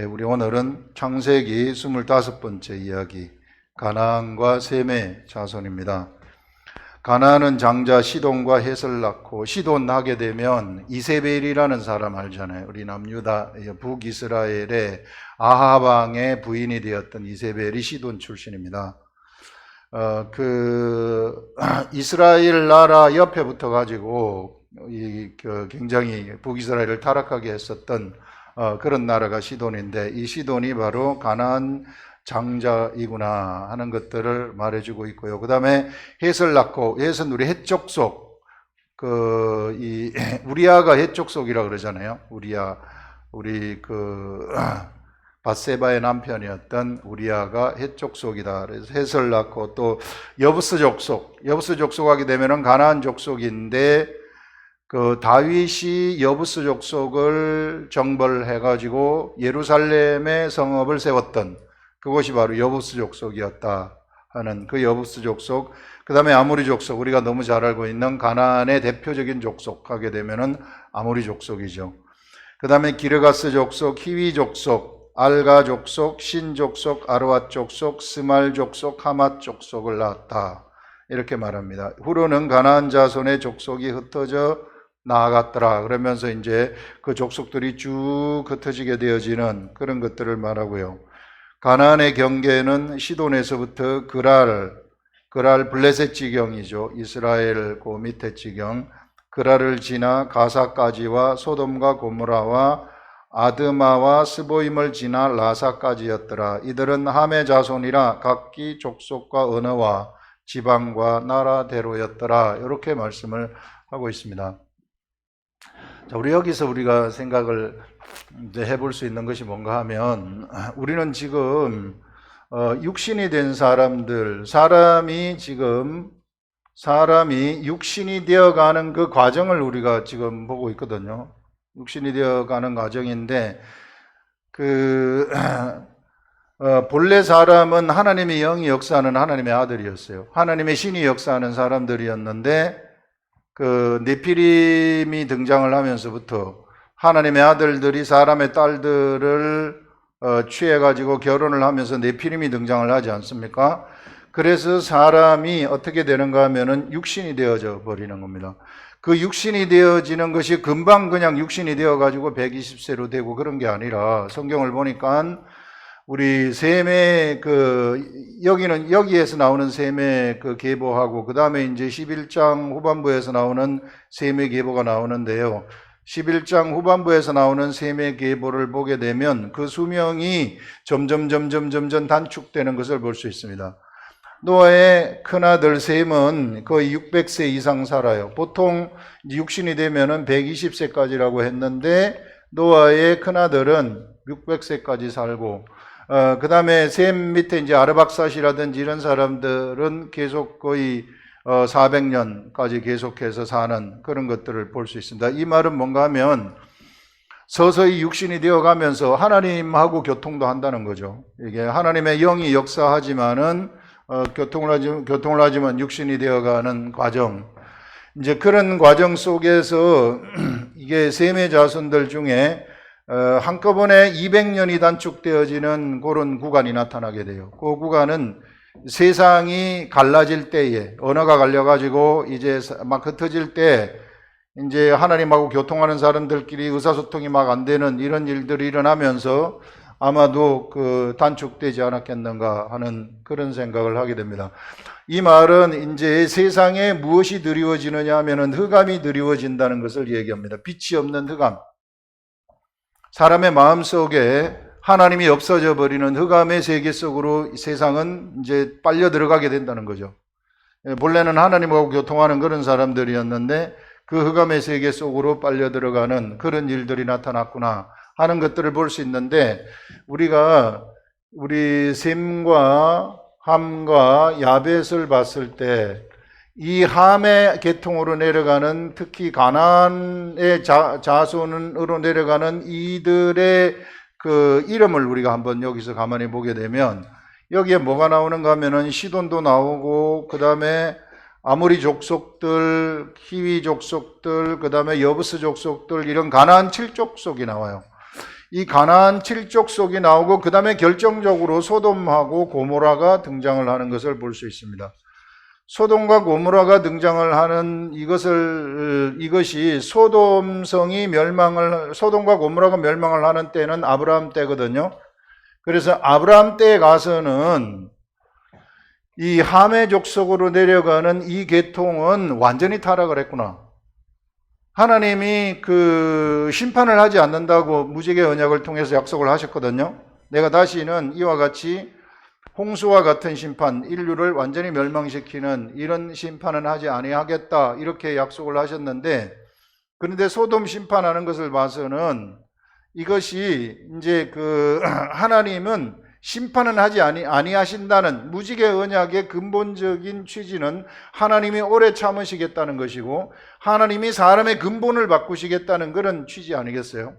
우리 오늘은 창세기 25번째 이야기, 가나안과 셈의 자손입니다. 가나안은 장자 시돈과 헷을 낳고, 시돈 하게 되면 이세벨이라는 사람 알잖아요. 우리 남유다 북이스라엘의 아합 왕의 부인이 되었던 이세벨이 시돈 출신입니다. 이스라엘 나라 옆에 붙어 가지고 굉장히 북이스라엘을 타락하게 했었던 그런 나라가 시돈인데, 이 시돈이 바로 가나안 장자이구나 하는 것들을 말해주고 있고요. 그 다음에 헷을 낳고, 헷은 우리 헷 족속, 우리아가 헷 족속이라 그러잖아요. 우리아, 밧세바의 남편이었던 우리아가 헷 족속이다. 그래서 헷을 낳고, 또 여부스 족속 하게 되면은 가나안 족속인데, 다윗이 여부스 족속을 정벌해가지고 예루살렘에 성읍을 세웠던 그곳이 바로 여부스 족속이었다 하는 그 여부스 족속, 그 다음에 아모리 족속, 우리가 너무 잘 알고 있는 가나안의 대표적인 족속 하게 되면은 아모리 족속이죠. 그 다음에 기르가스 족속, 히위 족속, 알가 족속, 신 족속, 아르왓 족속, 스말 족속, 하맛 족속을 낳았다, 이렇게 말합니다. 후로는 가나안 자손의 족속이 흩어져 나아갔더라 그러면서 이제 그 족속들이 쭉 흩어지게 되어지는 그런 것들을 말하고요. 가나안의 경계는 시돈에서부터 그랄 블레셋 지경이죠. 이스라엘 그 밑에 지경, 그랄을 지나 가사까지와 소돔과 고모라와 아드마와 스보임을 지나 라사까지였더라. 이들은 함의 자손이라 각기 족속과 언어와 지방과 나라대로였더라. 이렇게 말씀을 하고 있습니다. 자, 우리가 생각을 해볼 수 있는 것이 뭔가 하면, 우리는 지금 육신이 된 사람이 육신이 되어가는 그 과정을 우리가 지금 보고 있거든요. 육신이 되어가는 과정인데, 본래 사람은 하나님의 영이 역사하는 하나님의 아들이었어요. 하나님의 신이 역사하는 사람들이었는데, 네피림이 등장을 하면서부터 하나님의 아들들이 사람의 딸들을 취해가지고 결혼을 하면서 네피림이 등장을 하지 않습니까? 그래서 사람이 어떻게 되는가 하면은 육신이 되어져 버리는 겁니다. 그 육신이 되어지는 것이 금방 그냥 육신이 되어가지고 120세로 되고 그런 게 아니라, 성경을 보니까 우리 셈의 여기에서 나오는 셈의 계보하고, 그 다음에 이제 11장 후반부에서 나오는 셈의 계보가 나오는데요. 11장 후반부에서 나오는 셈의 계보를 보게 되면 그 수명이 점점 단축되는 것을 볼 수 있습니다. 노아의 큰아들 셈은 거의 600세 이상 살아요. 보통 육신이 되면은 120세까지라고 했는데, 노아의 큰아들은 600세까지 살고, 그 다음에 셈 밑에 이제 아르박사시라든지 이런 사람들은 계속 거의 400년까지 계속해서 사는 그런 것들을 볼 수 있습니다. 이 말은 뭔가 하면 서서히 육신이 되어가면서 하나님하고 교통도 한다는 거죠. 이게 하나님의 영이 역사하지만은 교통을 하지만 육신이 되어가는 과정. 이제 그런 과정 속에서 이게 셈의 자손들 중에 한꺼번에 200년이 단축되어지는 그런 구간이 나타나게 돼요. 그 구간은 세상이 갈라질 때에, 언어가 갈려가지고 이제 막 흩어질 때, 이제 하나님하고 교통하는 사람들끼리 의사소통이 막 안 되는 이런 일들이 일어나면서 아마도 단축되지 않았겠는가 하는 그런 생각을 하게 됩니다. 이 말은 이제 세상에 무엇이 드리워지느냐 하면은 흑암이 드리워진다는 것을 얘기합니다. 빛이 없는 흑암. 사람의 마음속에 하나님이 없어져 버리는 흑암의 세계 속으로 세상은 이제 빨려 들어가게 된다는 거죠. 본래는 하나님하고 교통하는 그런 사람들이었는데 그 흑암의 세계 속으로 빨려 들어가는 그런 일들이 나타났구나 하는 것들을 볼 수 있는데, 우리 셈과 함과 야벳을 봤을 때 이 함의 계통으로 내려가는, 특히 가나안의 자손으로 내려가는 이들의 이름을 우리가 한번 여기서 가만히 보게 되면, 여기에 뭐가 나오는가 하면은 시돈도 나오고, 그 다음에 아모리 족속들, 히위 족속들, 그 다음에 여부스 족속들, 이런 가나안 7족속이 나와요. 이 가나안 7족속이 나오고 그 다음에 결정적으로 소돔하고 고모라가 등장을 하는 것을 볼 수 있습니다. 소돔과 고모라가 등장을 하는 이것이 소돔과 고모라가 멸망을 하는 때는 아브라함 때거든요. 그래서 아브라함 때에 가서는 이 함의 족속으로 내려가는 이 계통은 완전히 타락을 했구나. 하나님이 그 심판을 하지 않는다고 무지개 언약을 통해서 약속을 하셨거든요. 내가 다시는 이와 같이 홍수와 같은 심판, 인류를 완전히 멸망시키는 이런 심판은 하지 아니하겠다 이렇게 약속을 하셨는데, 그런데 소돔 심판하는 것을 봐서는 이것이 이제 그 하나님은 심판은 하지 아니하신다는 무지개 언약의 근본적인 취지는 하나님이 오래 참으시겠다는 것이고 하나님이 사람의 근본을 바꾸시겠다는 그런 취지 아니겠어요?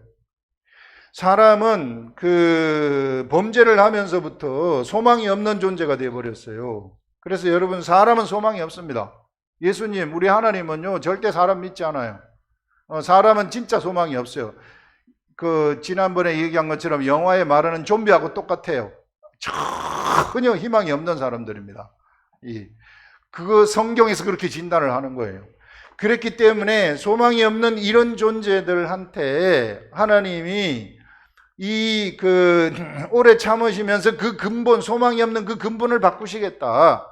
사람은 그 범죄를 하면서부터 소망이 없는 존재가 되어버렸어요. 그래서 여러분, 사람은 소망이 없습니다. 예수님, 우리 하나님은요 절대 사람 믿지 않아요. 사람은 진짜 소망이 없어요. 그 지난번에 얘기한 것처럼 영화에 말하는 좀비하고 똑같아요. 전혀 희망이 없는 사람들입니다. 그거 성경에서 그렇게 진단을 하는 거예요. 그렇기 때문에 소망이 없는 이런 존재들한테 하나님이 오래 참으시면서 그 근본, 소망이 없는 그 근본을 바꾸시겠다.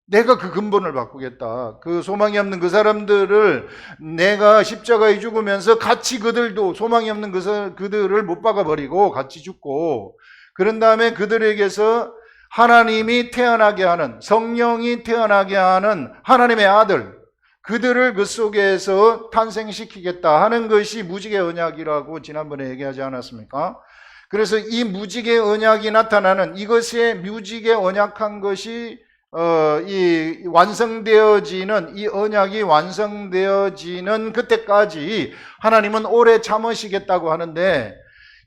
내가 그 근본을 바꾸겠다. 그 소망이 없는 그 사람들을 내가 십자가에 죽으면서 같이 그들도 소망이 없는 그들을 못 박아버리고 같이 죽고, 그런 다음에 그들에게서 하나님이 태어나게 하는, 성령이 태어나게 하는 하나님의 아들, 그들을 그 속에서 탄생시키겠다 하는 것이 무지개 언약이라고 지난번에 얘기하지 않았습니까? 그래서 이 무지개 언약이 나타나는, 이것에 무지개 언약한 것이 이 완성되어지는, 이 언약이 완성되어지는 그때까지 하나님은 오래 참으시겠다고 하는데,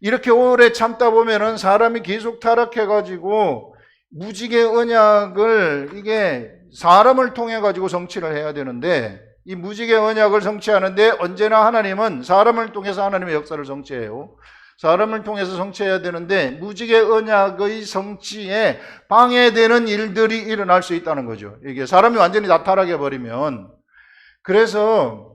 이렇게 오래 참다 보면은 사람이 계속 타락해가지고 무지개 언약을, 이게 사람을 통해 가지고 성취를 해야 되는데, 이 무지개 언약을 성취하는데 언제나 하나님은 사람을 통해서 하나님의 역사를 성취해요. 사람을 통해서 성취해야 되는데 무지개 언약의 성취에 방해되는 일들이 일어날 수 있다는 거죠. 이게 사람이 완전히 다 타락해 버리면. 그래서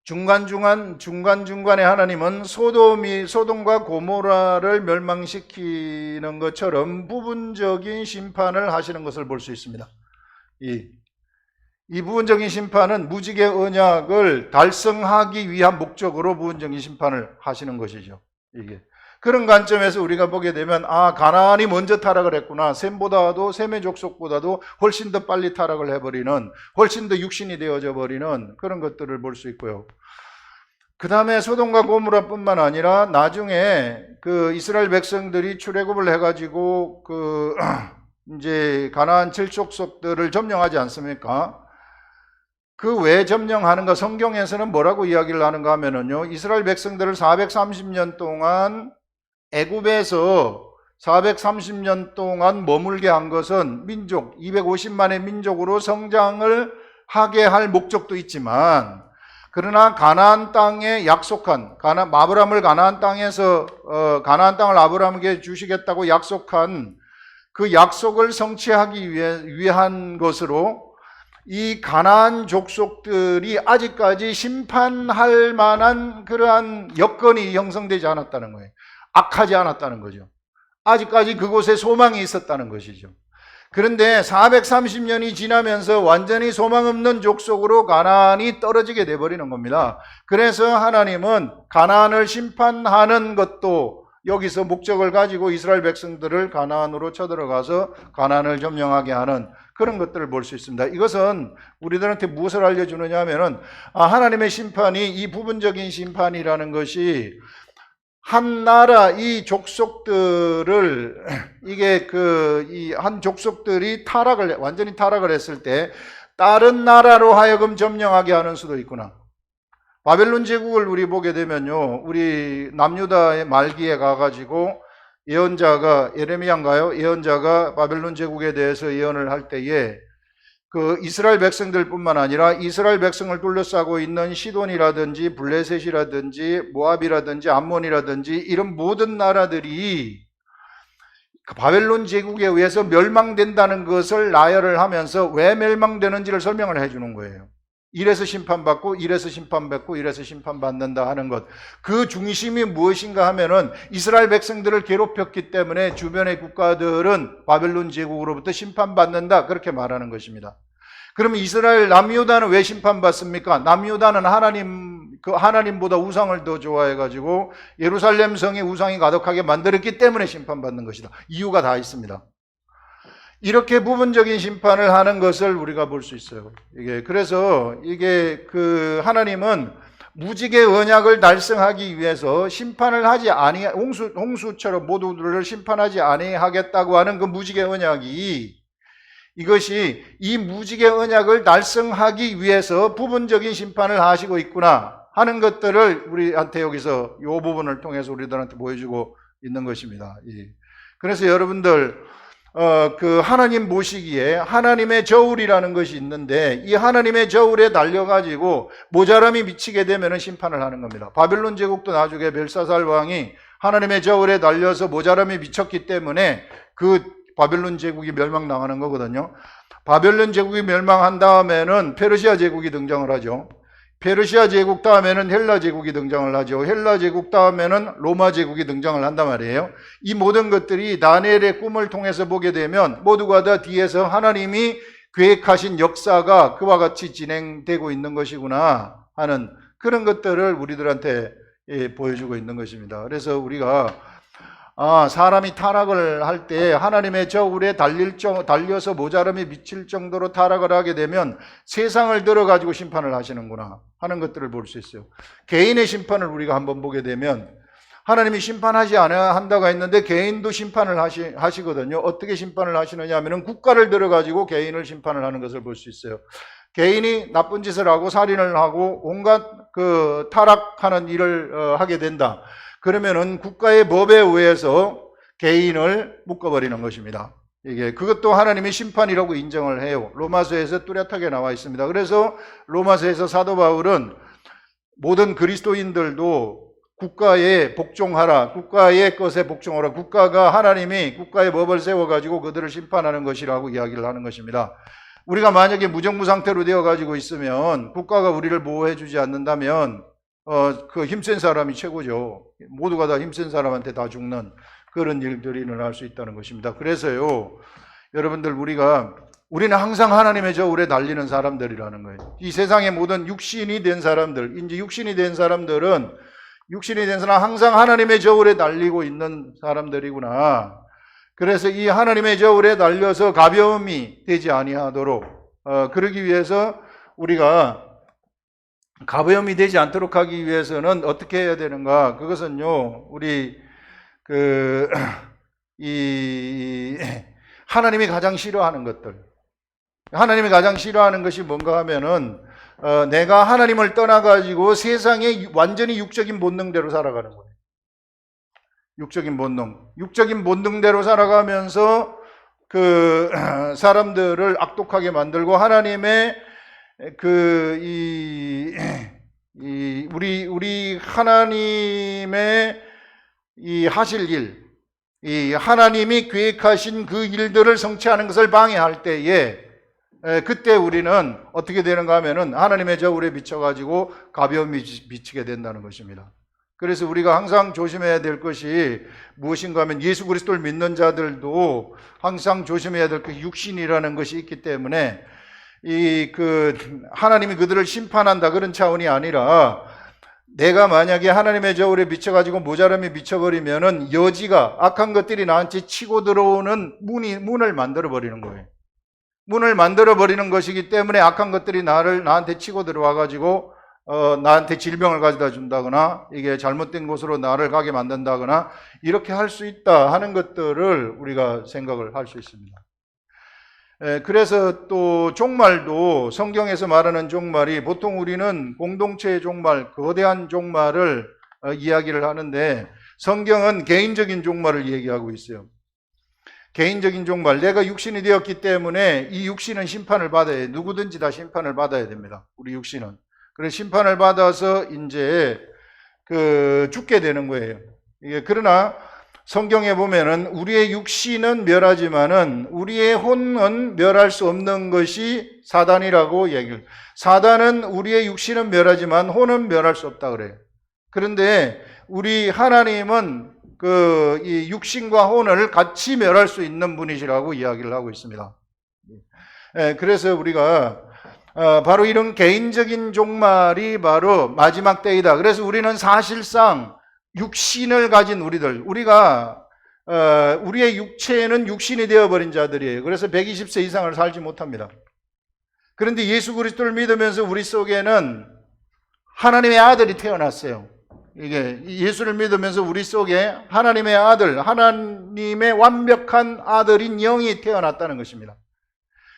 중간중간에 하나님은 소돔과 고모라를 멸망시키는 것처럼 부분적인 심판을 하시는 것을 볼 수 있습니다. 이 부분적인 심판은 무지개 언약을 달성하기 위한 목적으로 부분적인 심판을 하시는 것이죠. 이게 그런 관점에서 우리가 보게 되면, 가나안이 먼저 타락을 했구나. 셈의 족속보다도 훨씬 더 빨리 타락을 해버리는, 훨씬 더 육신이 되어져 버리는 그런 것들을 볼 수 있고요. 그 다음에 소돔과 고모라뿐만 아니라 나중에 그 이스라엘 백성들이 출애굽을 해가지고 이제 가나안 7족속들을 점령하지 않습니까? 그 왜 점령하는가? 성경에서는 뭐라고 이야기를 하는가 하면은요, 이스라엘 백성들을 430년 동안 애굽에서 430년 동안 머물게 한 것은 250만의 민족으로 성장을 하게 할 목적도 있지만, 그러나 가나안 땅에 약속한, 아브라함을 가나안 땅에서 가나안 땅을 아브라함에게 주시겠다고 약속한 그 약속을 성취하기 위한 것으로 이 가나안 족속들이 아직까지 심판할 만한 그러한 여건이 형성되지 않았다는 거예요. 악하지 않았다는 거죠. 아직까지 그곳에 소망이 있었다는 것이죠. 그런데 430년이 지나면서 완전히 소망 없는 족속으로 가나안이 떨어지게 돼버리는 겁니다. 그래서 하나님은 가나안을 심판하는 것도 여기서 목적을 가지고 이스라엘 백성들을 가나안으로 쳐들어가서 가나안을 점령하게 하는 그런 것들을 볼 수 있습니다. 이것은 우리들한테 무엇을 알려주느냐 하면은, 하나님의 심판이, 이 부분적인 심판이라는 것이 한 나라, 이 족속들을, 이 한 족속들이 완전히 타락을 했을 때 다른 나라로 하여금 점령하게 하는 수도 있구나. 바벨론 제국을 우리 보게 되면요, 우리 남유다의 말기에 가가지고 예언자가, 예레미야인가요? 예언자가 바벨론 제국에 대해서 예언을 할 때에 그 이스라엘 백성들뿐만 아니라 이스라엘 백성을 둘러싸고 있는 시돈이라든지 블레셋이라든지 모압이라든지 암몬이라든지 이런 모든 나라들이 바벨론 제국에 의해서 멸망된다는 것을 나열을 하면서 왜 멸망되는지를 설명을 해주는 거예요. 이래서 심판받고 이래서 심판받고 이래서 심판받는다 하는 것. 그 중심이 무엇인가 하면은 이스라엘 백성들을 괴롭혔기 때문에 주변의 국가들은 바벨론 제국으로부터 심판받는다, 그렇게 말하는 것입니다. 그러면 이스라엘 남유다는 왜 심판받습니까? 남유다는 하나님보다 우상을 더 좋아해가지고 예루살렘 성에 우상이 가득하게 만들었기 때문에 심판받는 것이다. 이유가 다 있습니다. 이렇게 부분적인 심판을 하는 것을 우리가 볼 수 있어요. 그래서 하나님은 무지개 언약을 달성하기 위해서 심판을 하지 홍수처럼 모두를 심판하지 아니하겠다고 하는 그 무지개 언약이, 이것이 이 무지개 언약을 달성하기 위해서 부분적인 심판을 하시고 있구나 하는 것들을 우리한테 여기서 이 부분을 통해서 우리들한테 보여주고 있는 것입니다. 그래서 여러분들 그 하나님 보시기에 하나님의 저울이라는 것이 있는데, 이 하나님의 저울에 달려가지고 모자람이 미치게 되면 심판을 하는 겁니다. 바벨론 제국도 나중에 벨사살 왕이 하나님의 저울에 달려서 모자람이 미쳤기 때문에 그 바벨론 제국이 멸망당하는 거거든요. 바벨론 제국이 멸망한 다음에는 페르시아 제국이 등장을 하죠. 페르시아 제국 다음에는 헬라 제국이 등장을 하죠. 헬라 제국 다음에는 로마 제국이 등장을 한단 말이에요. 이 모든 것들이 다니엘의 꿈을 통해서 보게 되면 모두가 다 뒤에서 하나님이 계획하신 역사가 그와 같이 진행되고 있는 것이구나 하는 그런 것들을 우리들한테 보여주고 있는 것입니다. 그래서 우리가 사람이 타락을 할 때 하나님의 저울에 달려서 모자람이 미칠 정도로 타락을 하게 되면 세상을 들어가지고 심판을 하시는구나 하는 것들을 볼 수 있어요. 개인의 심판을 우리가 한번 보게 되면 하나님이 심판하지 않아야 한다고 했는데 개인도 심판을 하시거든요. 어떻게 심판을 하시느냐 하면 국가를 들어가지고 개인을 심판을 하는 것을 볼 수 있어요. 개인이 나쁜 짓을 하고 살인을 하고 온갖 그 타락하는 일을 하게 된다. 그러면은 국가의 법에 의해서 개인을 묶어버리는 것입니다. 그것도 하나님의 심판이라고 인정을 해요. 로마서에서 뚜렷하게 나와 있습니다. 그래서 로마서에서 사도 바울은 모든 그리스도인들도 국가에 복종하라, 국가의 것에 복종하라, 국가가 하나님이 국가의 법을 세워가지고 그들을 심판하는 것이라고 이야기를 하는 것입니다. 우리가 만약에 무정부 상태로 되어가지고 있으면 국가가 우리를 보호해주지 않는다면 그 힘센 사람이 최고죠. 모두가 다 힘센 사람한테 다 죽는 그런 일들이 일어날 수 있다는 것입니다. 그래서요, 여러분들 우리는 항상 하나님의 저울에 달리는 사람들이라는 거예요. 이 세상의 모든 육신이 된 사람들, 이제 육신이 된 사람 항상 하나님의 저울에 달리고 있는 사람들이구나. 그래서 이 하나님의 저울에 달려서 가벼움이 되지 아니하도록 그러기 위해서 우리가 가벼움이 되지 않도록 하기 위해서는 어떻게 해야 되는가? 그것은요, 하나님이 가장 싫어하는 것들. 하나님이 가장 싫어하는 것이 뭔가 하면은, 내가 하나님을 떠나가지고 세상에 완전히 육적인 본능대로 살아가는 거예요. 육적인 본능대로 살아가면서 그 사람들을 악독하게 만들고 하나님의 우리 하나님의 이 하실 일, 이 하나님이 계획하신 그 일들을 성취하는 것을 방해할 때에 그때 우리는 어떻게 되는가 하면은 하나님의 저울에 미쳐가지고 가벼움이 미치게 된다는 것입니다. 그래서 우리가 항상 조심해야 될 것이 무엇인가 하면 예수 그리스도를 믿는 자들도 항상 조심해야 될 것이 육신이라는 것이 있기 때문에 하나님이 그들을 심판한다 그런 차원이 아니라 내가 만약에 하나님의 저울에 미쳐가지고 모자람이 미쳐버리면은 여지가 악한 것들이 나한테 치고 들어오는 문을 만들어버리는 거예요. 문을 만들어버리는 것이기 때문에 악한 것들이 나한테 치고 들어와가지고 나한테 질병을 가져다 준다거나 이게 잘못된 곳으로 나를 가게 만든다거나 이렇게 할 수 있다 하는 것들을 우리가 생각을 할 수 있습니다. 그래서 또 종말도 성경에서 말하는 종말이 보통 우리는 공동체의 종말, 거대한 종말을 이야기를 하는데 성경은 개인적인 종말을 얘기하고 있어요. 개인적인 종말, 내가 육신이 되었기 때문에 이 육신은 심판을 받아야 해요. 누구든지 다 심판을 받아야 됩니다. 우리 육신은. 그래서 심판을 받아서 이제 죽게 되는 거예요. 그러나 성경에 보면은 우리의 육신은 멸하지만은 우리의 혼은 멸할 수 없는 것이 사단이라고 얘기해요. 사단은 우리의 육신은 멸하지만 혼은 멸할 수 없다 그래요. 그런데 우리 하나님은 이 육신과 혼을 같이 멸할 수 있는 분이시라고 이야기를 하고 있습니다. 그래서 우리가 바로 이런 개인적인 종말이 바로 마지막 때이다. 그래서 우리는 사실상 육신을 가진 우리가 우리의 육체는 육신이 되어버린 자들이에요. 그래서 120세 이상을 살지 못합니다. 그런데 예수 그리스도를 믿으면서 우리 속에는 하나님의 아들이 태어났어요. 이게 예수를 믿으면서 우리 속에 하나님의 아들, 하나님의 완벽한 아들인 영이 태어났다는 것입니다.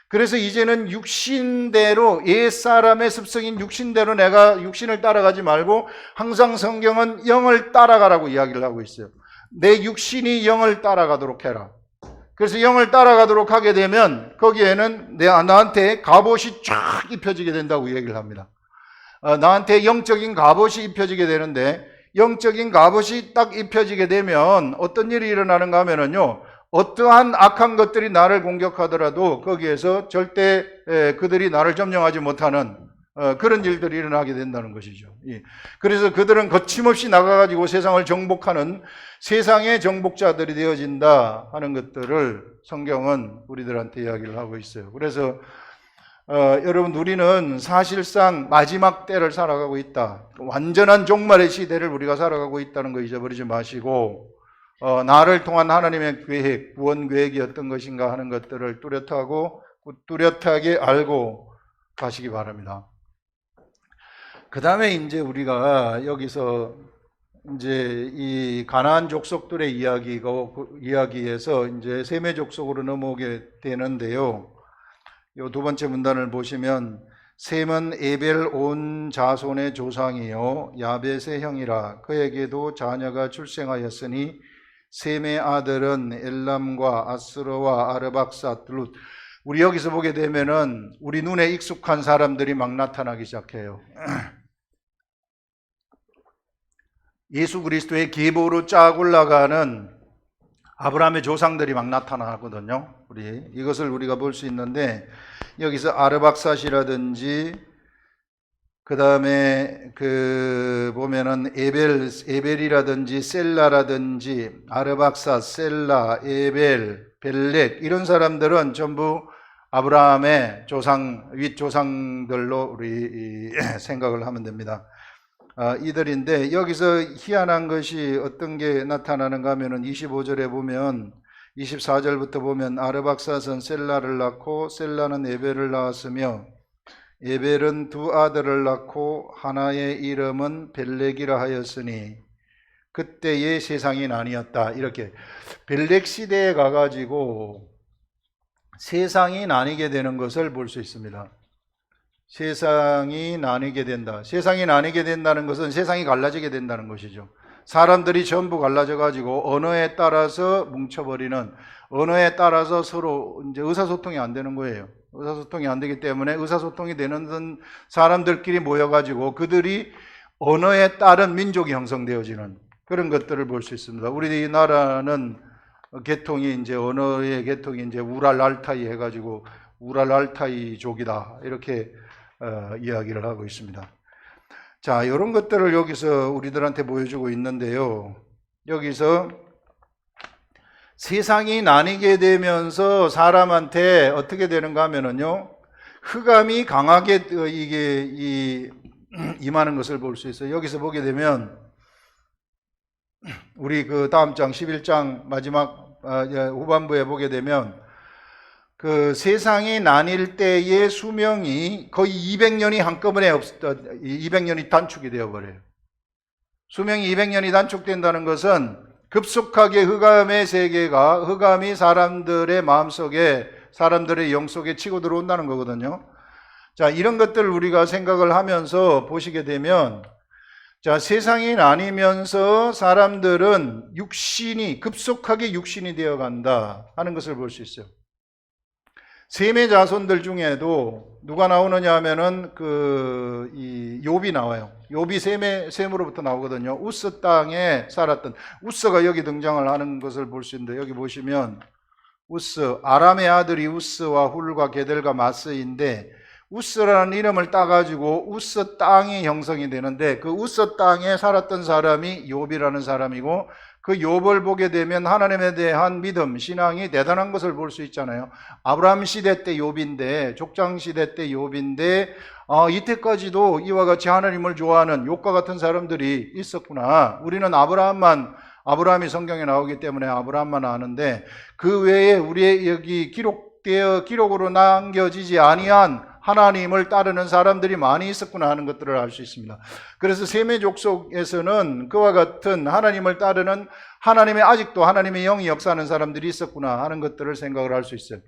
그래서 이제는 육신대로, 옛사람의 습성인 육신대로 내가 육신을 따라가지 말고 항상 성경은 영을 따라가라고 이야기를 하고 있어요. 내 육신이 영을 따라가도록 해라. 그래서 영을 따라가도록 하게 되면 거기에는 나한테 갑옷이 쫙 입혀지게 된다고 얘기를 합니다. 나한테 영적인 갑옷이 입혀지게 되는데, 영적인 갑옷이 딱 입혀지게 되면 어떤 일이 일어나는가 하면은요, 어떠한 악한 것들이 나를 공격하더라도 거기에서 절대 그들이 나를 점령하지 못하는 그런 일들이 일어나게 된다는 것이죠. 그래서 그들은 거침없이 나가가지고 세상을 정복하는 세상의 정복자들이 되어진다 하는 것들을 성경은 우리들한테 이야기를 하고 있어요. 그래서 여러분, 우리는 사실상 마지막 때를 살아가고 있다. 완전한 종말의 시대를 우리가 살아가고 있다는 거 잊어버리지 마시고, 나를 통한 하나님의 계획, 구원 계획이 어떤 것인가 하는 것들을 뚜렷하게 알고 가시기 바랍니다. 그 다음에 이제 우리가 여기서 이제 이 가나안 족속들의 이야기에서 이제 셈의 족속으로 넘어오게 되는데요. 요 두 번째 문단을 보시면, 셈은 에벨 온 자손의 조상이요 야벳의 형이라. 그에게도 자녀가 출생하였으니 셈의 아들은 엘람과 아스로와 아르박사둘. 우리 여기서 보게 되면은 우리 눈에 익숙한 사람들이 막 나타나기 시작해요. 예수 그리스도의 계보로 쫙 올라가는 아브라함의 조상들이 막 나타나거든요. 이것을 우리가 볼 수 있는데, 여기서 아르박삿이라든지 그 다음에 보면은 에벨이라든지 셀라라든지 아르박삿, 셀라, 에벨, 벨렉, 이런 사람들은 전부 아브라함의 윗조상들로 우리 생각을 하면 됩니다. 이들인데, 여기서 희한한 것이 어떤 게 나타나는가 하면은 25절에 보면, 24절부터 보면 아르박삿은 셀라를 낳고 셀라는 에벨을 낳았으며 에벨은 두 아들을 낳고 하나의 이름은 벨렉이라 하였으니 그때의 세상이 나뉘었다. 이렇게 벨렉 시대에 가가지고 세상이 나뉘게 되는 것을 볼 수 있습니다. 세상이 나뉘게 된다. 세상이 나뉘게 된다는 것은 세상이 갈라지게 된다는 것이죠. 사람들이 전부 갈라져가지고 언어에 따라서 뭉쳐버리는, 언어에 따라서 서로 이제 의사소통이 안 되는 거예요. 의사소통이 안 되기 때문에 의사소통이 되는 사람들끼리 모여가지고 그들이 언어에 따른 민족이 형성되어지는 그런 것들을 볼 수 있습니다. 우리 나라는 계통이 이제 언어의 계통이 이제 우랄 알타이 해가지고 우랄 알타이족이다 이렇게 이야기를 하고 있습니다. 자, 이런 것들을 여기서 우리들한테 보여주고 있는데요. 여기서 세상이 나뉘게 되면서 사람한테 어떻게 되는가 하면은요, 흑암이 강하게 임하는 것을 볼 수 있어요. 여기서 보게 되면 우리 다음 장 11장 마지막 후반부에 보게 되면 세상이 나뉠 때의 수명이 거의 200년이 한꺼번에 200년이 단축이 되어버려요. 수명이 200년이 단축된다는 것은 급속하게 흑암의 세계가, 흑암이 사람들의 마음속에, 사람들의 영속에 치고 들어온다는 거거든요. 자, 이런 것들을 우리가 생각을 하면서 보시게 되면, 자, 세상이 나뉘면서 사람들은 급속하게 육신이 되어 간다 하는 것을 볼 수 있어요. 셈의 자손들 중에도 누가 나오느냐 하면은 이 욥이 나와요. 욥이 셈으로부터 나오거든요. 우스 땅에 살았던, 우스가 여기 등장을 하는 것을 볼 수 있는데, 여기 보시면 우스, 아람의 아들이 우스와 훌과 게델과 마스인데, 우스라는 이름을 따가지고 우스 땅이 형성이 되는데, 그 우스 땅에 살았던 사람이 욥이라는 사람이고, 그 욥을 보게 되면 하나님에 대한 믿음, 신앙이 대단한 것을 볼 수 있잖아요. 아브라함 시대 때 욥인데, 족장 시대 때 욥인데, 이때까지도 이와 같이 하나님을 좋아하는 욥과 같은 사람들이 있었구나. 우리는 아브라함이 성경에 나오기 때문에 아브라함만 아는데, 그 외에 우리의 여기 기록으로 남겨지지 아니한 하나님을 따르는 사람들이 많이 있었구나 하는 것들을 알 수 있습니다. 그래서 셈의 족속에서는 그와 같은 하나님을 따르는 아직도 하나님의 영이 역사하는 사람들이 있었구나 하는 것들을 생각을 할 수 있어요.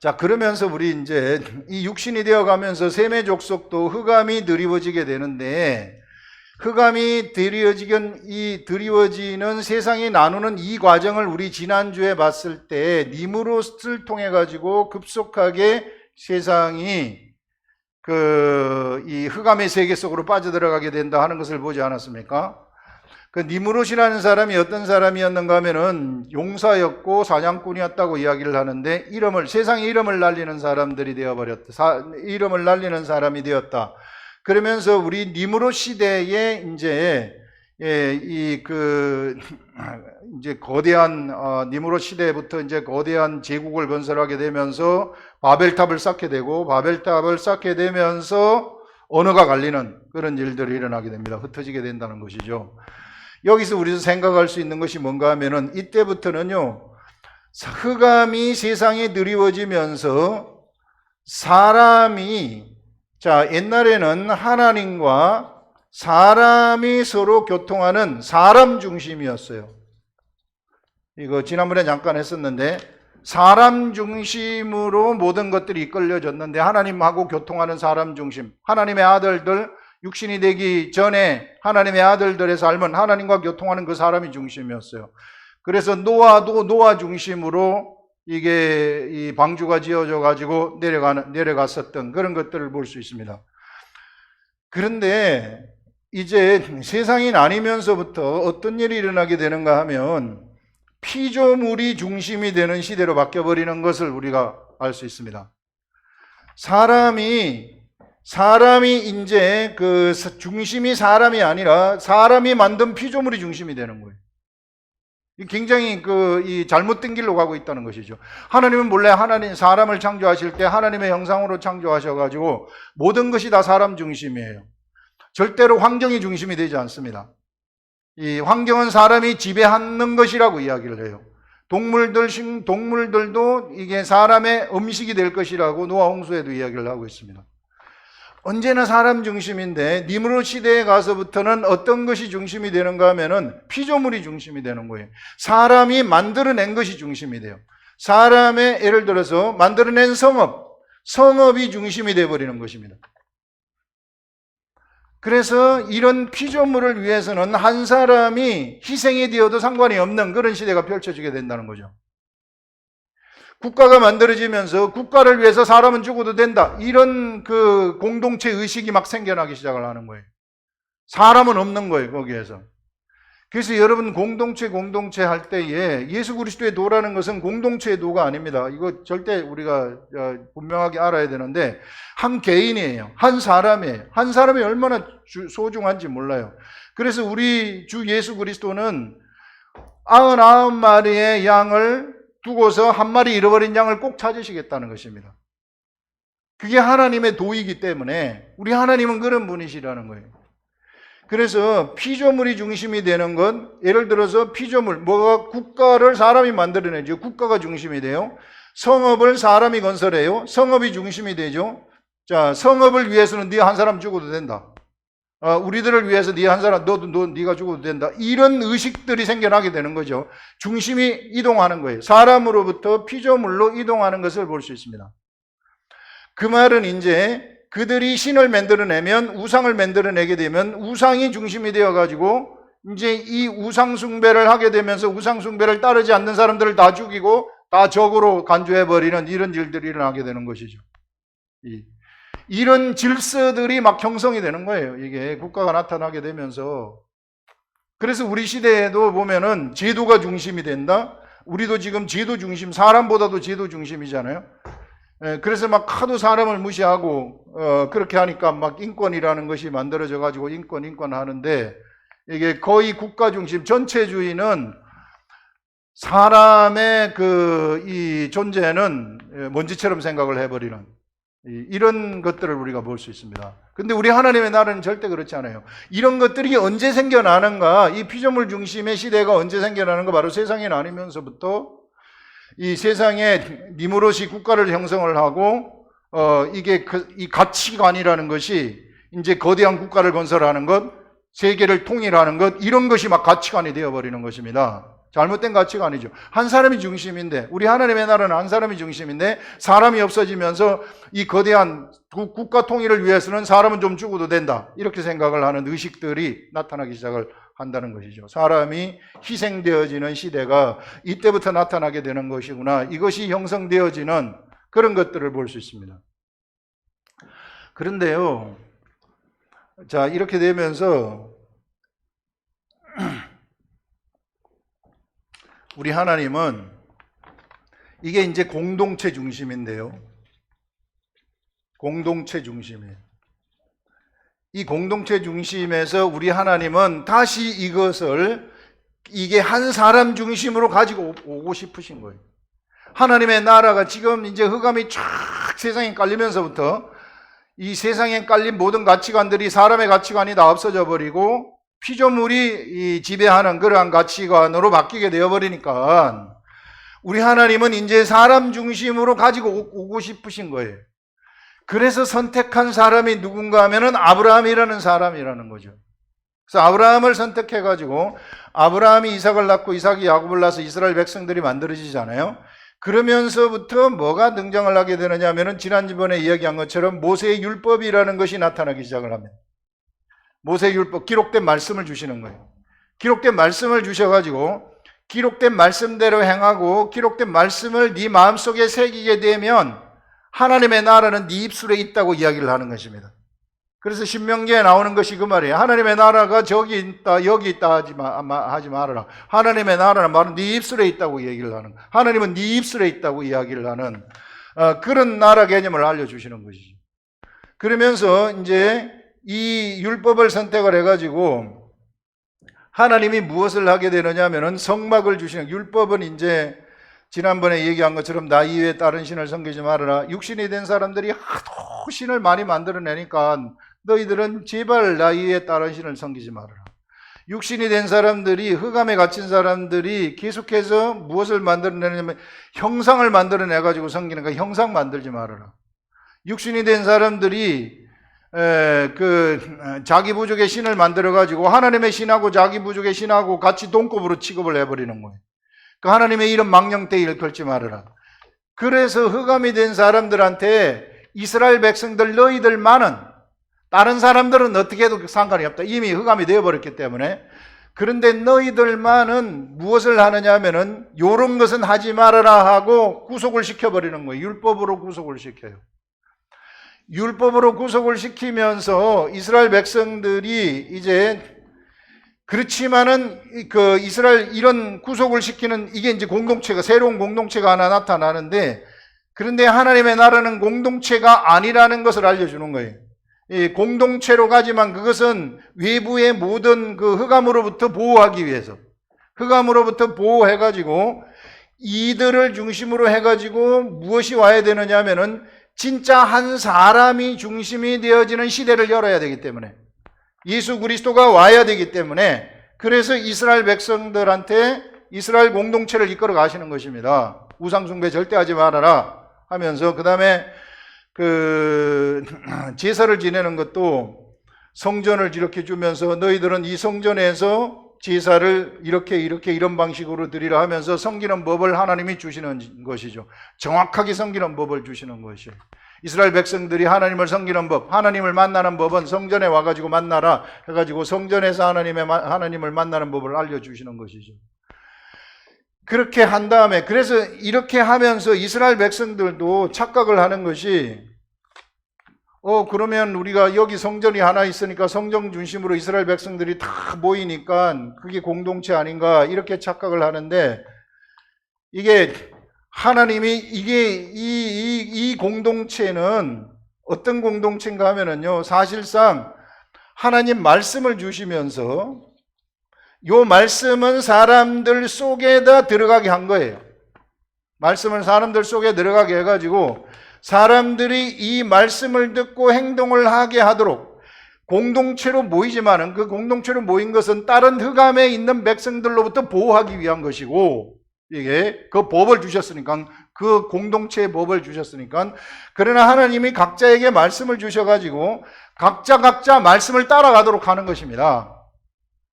자, 그러면서 우리 이제 이 육신이 되어 가면서 셈의 족속도 흑암이 드리워지게 되는데, 흑암이 드리워지는 세상이 나누는 이 과정을 우리 지난주에 봤을 때 니므롯을 통해 가지고 급속하게 세상이 이 흑암의 세계 속으로 빠져들어가게 된다 하는 것을 보지 않았습니까? 그 니므롯이라는 사람이 어떤 사람이었는가 하면은 용사였고 사냥꾼이었다고 이야기를 하는데, 세상의 이름을 날리는 사람들이 되어버렸다. 이름을 날리는 사람이 되었다. 그러면서 우리 니므롯 시대에 이제 거대한 니므롯 시대부터 이제 거대한 제국을 건설하게 되면서 바벨탑을 쌓게 되고, 바벨탑을 쌓게 되면서 언어가 갈리는 그런 일들이 일어나게 됩니다. 흩어지게 된다는 것이죠. 여기서 우리가 생각할 수 있는 것이 뭔가 하면은, 이때부터는요, 흑암이 세상에 드리워지면서 옛날에는 하나님과 사람이 서로 교통하는 사람 중심이었어요. 이거 지난번에 잠깐 했었는데, 사람 중심으로 모든 것들이 이끌려졌는데, 하나님하고 교통하는 사람 중심, 하나님의 아들들, 육신이 되기 전에 하나님의 아들들의 삶은 하나님과 교통하는 그 사람이 중심이었어요. 그래서 노아도 노아 중심으로 이 방주가 지어져 가지고 내려갔었던 그런 것들을 볼 수 있습니다. 그런데 이제 세상이 나뉘면서부터 어떤 일이 일어나게 되는가 하면, 피조물이 중심이 되는 시대로 바뀌어버리는 것을 우리가 알 수 있습니다. 사람이 이제 중심이 사람이 아니라 사람이 만든 피조물이 중심이 되는 거예요. 굉장히 이 잘못된 길로 가고 있다는 것이죠. 하나님은 본래 사람을 창조하실 때 하나님의 형상으로 창조하셔가지고 모든 것이 다 사람 중심이에요. 절대로 환경이 중심이 되지 않습니다. 이 환경은 사람이 지배하는 것이라고 이야기를 해요. 동물들도 이게 사람의 음식이 될 것이라고 노아 홍수에도 이야기를 하고 있습니다. 언제나 사람 중심인데, 니므롯 시대에 가서부터는 어떤 것이 중심이 되는가 하면은 피조물이 중심이 되는 거예요. 사람이 만들어낸 것이 중심이 돼요. 예를 들어서 만들어낸 성읍이 중심이 되어버리는 것입니다. 그래서 이런 피조물을 위해서는 한 사람이 희생이 되어도 상관이 없는 그런 시대가 펼쳐지게 된다는 거죠. 국가가 만들어지면서 국가를 위해서 사람은 죽어도 된다, 이런 공동체 의식이 막 생겨나기 시작을 하는 거예요. 사람은 없는 거예요, 거기에서. 그래서 여러분, 공동체 할 때에 예수 그리스도의 도라는 것은 공동체의 도가 아닙니다. 이거 절대 우리가 분명하게 알아야 되는데, 한 개인이에요. 한 사람이에요. 한 사람이 얼마나 소중한지 몰라요. 그래서 우리 주 예수 그리스도는 99마리의 양을 두고서 한 마리 잃어버린 양을 꼭 찾으시겠다는 것입니다. 그게 하나님의 도이기 때문에 우리 하나님은 그런 분이시라는 거예요. 그래서 피조물이 중심이 되는 건, 예를 들어서 국가를 사람이 만들어내죠. 국가가 중심이 돼요. 성읍을 사람이 건설해요. 성읍이 중심이 되죠. 자, 성읍을 위해서는 네 한 사람 죽어도 된다. 우리들을 위해서 네 한 사람, 네가 죽어도 된다. 이런 의식들이 생겨나게 되는 거죠. 중심이 이동하는 거예요. 사람으로부터 피조물로 이동하는 것을 볼 수 있습니다. 그 말은 이제 그들이 신을 만들어내면, 우상을 만들어내게 되면 우상이 중심이 되어가지고 이제 이 우상 숭배를 하게 되면서 우상 숭배를 따르지 않는 사람들을 다 죽이고 다 적으로 간주해버리는 이런 일들이 일어나게 되는 것이죠. 이런 질서들이 막 형성이 되는 거예요. 이게 국가가 나타나게 되면서. 그래서 우리 시대에도 보면은 제도가 중심이 된다. 우리도 지금 제도 중심, 사람보다도 제도 중심이잖아요. 그래서 막 하도 사람을 무시하고 그렇게 하니까 막 인권이라는 것이 만들어져 가지고 인권 하는데, 이게 거의 국가 중심, 전체주의는 사람의 이 존재는 먼지처럼 생각을 해버리는 이런 것들을 우리가 볼 수 있습니다. 근데 우리 하나님의 나라는 절대 그렇지 않아요. 이런 것들이 언제 생겨나는가? 이 피조물 중심의 시대가 언제 생겨나는가? 바로 세상이 나뉘면서부터 이 세상에 니무롯이 국가를 형성을 하고 이게 이 가치관이라는 것이 이제 거대한 국가를 건설하는 것, 세계를 통일하는 것, 이런 것이 막 가치관이 되어버리는 것입니다. 잘못된 가치관이죠. 한 사람이 중심인데, 우리 하나님의 나라는 한 사람이 중심인데 사람이 없어지면서 이 거대한 국가 통일을 위해서는 사람은 좀 죽어도 된다, 이렇게 생각을 하는 의식들이 나타나기 시작을 한다는 것이죠. 사람이 희생되어지는 시대가 이때부터 나타나게 되는 것이구나, 이것이 형성되어지는 그런 것들을 볼 수 있습니다. 그런데요, 자, 이렇게 되면서 우리 하나님은 이게 이제 공동체 중심인데요. 공동체 중심이에요. 이 공동체 중심에서 우리 하나님은 다시 이것을 이게 한 사람 중심으로 가지고 오고 싶으신 거예요. 하나님의 나라가 지금 이제 흑암이 쫙 세상에 깔리면서부터 이 세상에 깔린 모든 가치관들이 사람의 가치관이 다 없어져 버리고 피조물이 지배하는 그러한 가치관으로 바뀌게 되어버리니까 우리 하나님은 이제 사람 중심으로 가지고 오고 싶으신 거예요. 그래서 선택한 사람이 누군가 하면은 아브라함이라는 사람이라는 거죠. 그래서 아브라함을 선택해가지고 아브라함이 이삭을 낳고 이삭이 야곱을 낳아서 이스라엘 백성들이 만들어지잖아요. 그러면서부터 뭐가 등장을 하게 되느냐 하면은 지난번에 이야기한 것처럼 모세의 율법이라는 것이 나타나기 시작을 합니다. 모세의 율법, 기록된 말씀을 주시는 거예요. 기록된 말씀을 주셔가지고 기록된 말씀대로 행하고 기록된 말씀을 네 마음속에 새기게 되면 하나님의 나라는 네 입술에 있다고 이야기를 하는 것입니다. 그래서 신명기에 나오는 것이 그 말이에요. 하나님의 나라가 저기 있다 여기 있다 하지 말아라. 하나님의 나라는 바로 네 입술에 있다고 얘기를 하는 거예요. 하나님은 네 입술에 있다고 이야기를 하는 그런 나라 개념을 알려주시는 것이죠. 그러면서 이제 이 율법을 선택을 해가지고 하나님이 무엇을 하게 되느냐 하면은 성막을 주시는, 율법은 이제 지난번에 얘기한 것처럼 나 이외에 다른 신을 섬기지 말아라. 육신이 된 사람들이 하도 신을 많이 만들어내니까 너희들은 제발 나 이외에 다른 신을 섬기지 말아라. 육신이 된 사람들이, 흑암에 갇힌 사람들이 계속해서 무엇을 만들어내냐면 형상을 만들어내가지고 섬기는 거야. 형상 만들지 말아라. 육신이 된 사람들이 자기 부족의 신을 만들어가지고 하나님의 신하고 자기 부족의 신하고 같이 동급으로 취급을 해버리는 거예요. 그 하나님의 이름 망령되이 일컬지 말아라. 그래서 흑암이 된 사람들한테 이스라엘 백성들 너희들만은, 다른 사람들은 어떻게 해도 상관이 없다. 이미 흑암이 되어버렸기 때문에. 그런데 너희들만은 무엇을 하느냐 하면은 요런 것은 하지 말아라 하고 구속을 시켜버리는 거예요. 율법으로 구속을 시켜요. 율법으로 구속을 시키면서 이스라엘 백성들이 이제, 그렇지만은 그 이스라엘 이런 구속을 시키는 이게 이제 공동체가, 새로운 공동체가 하나 나타나는데, 그런데 하나님의 나라는 공동체가 아니라는 것을 알려주는 거예요. 이 공동체로 가지만 그것은 외부의 모든 그 흑암으로부터 보호하기 위해서, 흑암으로부터 보호해가지고 이들을 중심으로 해가지고 무엇이 와야 되느냐 하면은 진짜 한 사람이 중심이 되어지는 시대를 열어야 되기 때문에, 예수 그리스도가 와야 되기 때문에, 그래서 이스라엘 백성들한테 이스라엘 공동체를 이끌어 가시는 것입니다. 우상숭배 절대 하지 말아라 하면서, 그 다음에 그 제사를 지내는 것도 성전을 이렇게 주면서 너희들은 이 성전에서 제사를 이렇게 이런 방식으로 드리라 하면서 섬기는 법을 하나님이 주시는 것이죠. 정확하게 섬기는 법을 주시는 것이에요. 이스라엘 백성들이 하나님을 섬기는 법, 하나님을 만나는 법은 성전에 와가지고 만나라 해가지고 성전에서 하나님을 만나는 법을 알려주시는 것이죠. 그렇게 한 다음에, 그래서 이렇게 하면서 이스라엘 백성들도 착각을 하는 것이, 그러면 우리가 여기 성전이 하나 있으니까 성전 중심으로 이스라엘 백성들이 다 모이니까 그게 공동체 아닌가, 이렇게 착각을 하는데, 이게 하나님이 이 공동체는 어떤 공동체인가 하면은요, 사실상 하나님 말씀을 주시면서 요 말씀은 사람들 속에다 들어가게 한 거예요. 말씀을 사람들 속에 들어가게 해가지고 사람들이 이 말씀을 듣고 행동을 하게 하도록 공동체로 모이지만은 그 공동체로 모인 것은 다른 흑암에 있는 백성들로부터 보호하기 위한 것이고, 이게 그 법을 주셨으니까, 그 공동체의 법을 주셨으니까, 그러나 하나님이 각자에게 말씀을 주셔가지고 각자 말씀을 따라가도록 하는 것입니다.